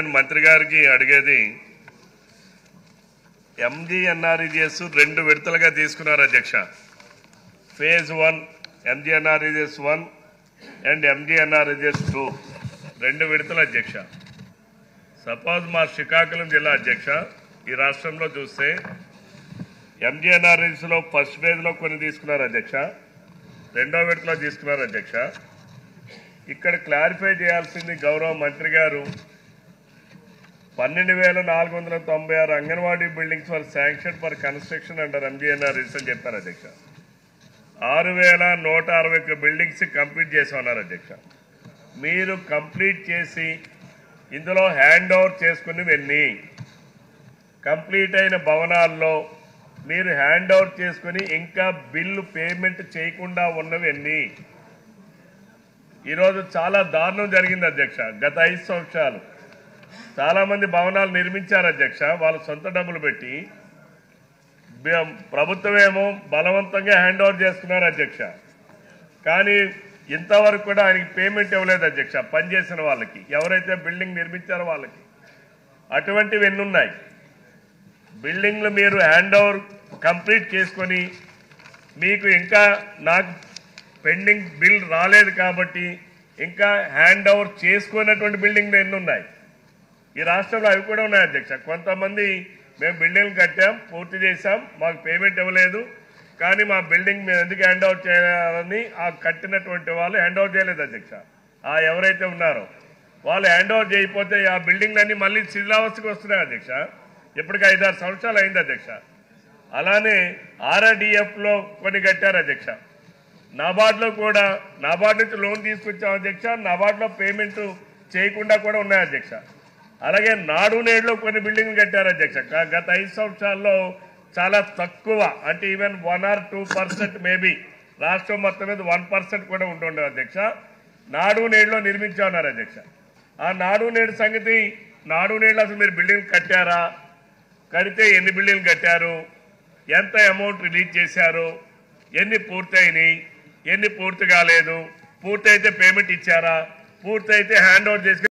నేను మంత్రి గారికి అడిగేది ఎంజీఎన్ఆర్ఈజీఎస్ 2 విడతలుగా తీసుకున్నారు అధ్యక్ష. ఫేజ్ 1 ఎంజీఎన్ఆర్ఈజీఎస్ 1 అండ్ ఎంజీఎన్ఆర్ఈజీఎస్ 2 2 విడతలు అధ్యక్ష. సపోజ్ మా శ్రీకాకుళం జిల్లా అధ్యక్ష ఈ రాష్ట్రంలో చూస్తే ఎంజీఎన్ఆర్ఈజీఎస్లో ఫస్ట్ ఫేజ్లో కొన్ని తీసుకున్నారు అధ్యక్ష, 2వ విడతలో తీసుకున్నారు అధ్యక్ష. ఇక్కడ క్లారిఫై చేయాల్సింది గౌరవ మంత్రి గారు 12,496 anganwadi buildings for sanction for construction under MGNREGS అని చెప్పారు అధ్యక్ష. 6,161 బిల్డింగ్స్ కంప్లీట్ చేస్తున్నారు అధ్యక్ష. మీరు కంప్లీట్ చేసి ఇందులో హ్యాండ్ ఓవర్ చేసుకునేవన్నీ కంప్లీట్ అయిన భవనాల్లో మీరు హ్యాండ్ ఓవర్ చేసుకుని ఇంకా బిల్లు పేమెంట్ చేయకుండా ఉన్నవన్నీ ఈరోజు చాలా దారుణం జరిగింది అధ్యక్ష. గత 5 సంవత్సరాలు చాలామంది భవనాలు నిర్మించారు అధ్యక్ష, వాళ్ళ సొంత డబ్బులు పెట్టి. ప్రభుత్వం ఏమో బలవంతంగా హ్యాండ్ ఓవర్ చేసుకున్నారు అధ్యక్ష. కానీ ఇంతవరకు కూడా ఆయనకి పేమెంట్ ఇవ్వలేదు అధ్యక్ష. పనిచేసిన వాళ్ళకి, ఎవరైతే బిల్డింగ్ నిర్మించారో వాళ్ళకి. అటువంటివి ఎన్ని ఉన్నాయి. బిల్డింగ్లు మీరు హ్యాండ్ ఓవర్ కంప్లీట్ చేసుకొని మీకు ఇంకా నాకు పెండింగ్ బిల్ రాలేదు కాబట్టి ఇంకా హ్యాండ్ ఓవర్ చేసుకున్నటువంటి బిల్డింగ్లు ఎన్ని ఉన్నాయి ఈ రాష్ట్రంలో, అవి కూడా ఉన్నాయి అధ్యక్ష. కొంతమంది మేము బిల్డింగ్లు కట్టాం, పూర్తి చేశాం, మాకు పేమెంట్ ఇవ్వలేదు, కానీ మా బిల్డింగ్ మేము ఎందుకు హ్యాండ్ ఓవర్ చేయాలని ఆ కట్టినటువంటి వాళ్ళు హ్యాండ్ ఓవర్ చేయలేదు అధ్యక్ష. ఎవరైతే ఉన్నారో వాళ్ళు హ్యాండ్ ఓవర్ చేయకపోతే ఆ బిల్డింగ్లన్నీ మళ్ళీ శిథిలావస్థకు వస్తున్నాయి అధ్యక్ష. ఇప్పటికి 5-6 సంవత్సరాలు అయింది అధ్యక్ష. అలానే ఆర్ఆర్డిఎఫ్లో కొన్ని కట్టారు అధ్యక్ష. నాబార్డులో కూడా, నాబార్డు నుంచి లోన్ తీసుకొచ్చాం అధ్యక్ష, నాబార్డులో పేమెంట్ చేయకుండా కూడా ఉన్నాయి అధ్యక్ష. అలాగే నాడు నేడులో కొన్ని బిల్డింగ్లు కట్టారు అధ్యక్ష. గత 5 సంవత్సరాల్లో చాలా తక్కువ, అంటే ఈవెన్ 1 or 2% మేబీ, రాష్ట్రం మొత్తం మీద 1% కూడా ఉంటుండే అధ్యక్ష. నాడు నేడులో నిర్మించామన్నారు అధ్యక్ష. ఆ నాడు నేడు సంగతి, నాడు నేడులో అసలు మీరు బిల్డింగ్ కట్టారా, కడితే ఎన్ని బిల్డింగ్లు కట్టారు, ఎంత అమౌంట్ రిలీజ్ చేశారు, ఎన్ని పూర్తయినాయి, ఎన్ని పూర్తి కాలేదు, పూర్తయితే పేమెంట్ ఇచ్చారా, పూర్తయితే హ్యాండ్ ఓవర్ చేసుకుని